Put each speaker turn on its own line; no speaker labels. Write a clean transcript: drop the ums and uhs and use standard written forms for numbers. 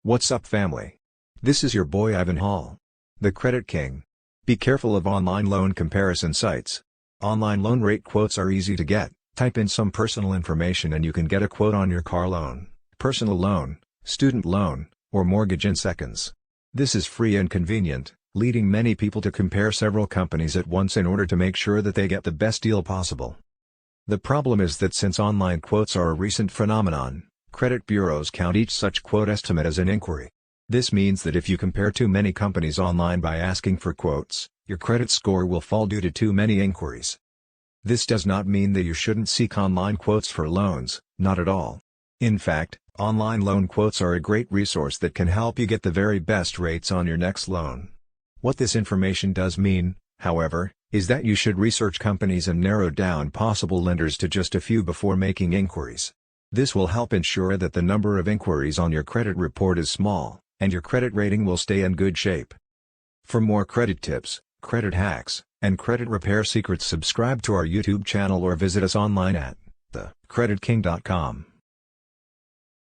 What's up, family? This is your boy Ivan Hall, the Credit King. Be careful of online loan comparison sites. Online loan rate quotes are easy to get. Type in some personal information and you can get a quote on your car loan, personal loan, student loan, or mortgage in seconds. This is free and convenient, leading many people to compare several companies at once in order to make sure that they get the best deal possible. The problem is that since online quotes are a recent phenomenon, credit bureaus count each such quote estimate as an inquiry. This means that if you compare too many companies online by asking for quotes, your credit score will fall due to too many inquiries. This does not mean that you shouldn't seek online quotes for loans, not at all. In fact, online loan quotes are a great resource that can help you get the very best rates on your next loan. What this information does mean, however, is that you should research companies and narrow down possible lenders to just a few before making inquiries. This will help ensure that the number of inquiries on your credit report is small, and your credit rating will stay in good shape. For more credit tips, credit hacks, and credit repair secrets, subscribe to our YouTube channel or visit us online at thecreditking.com.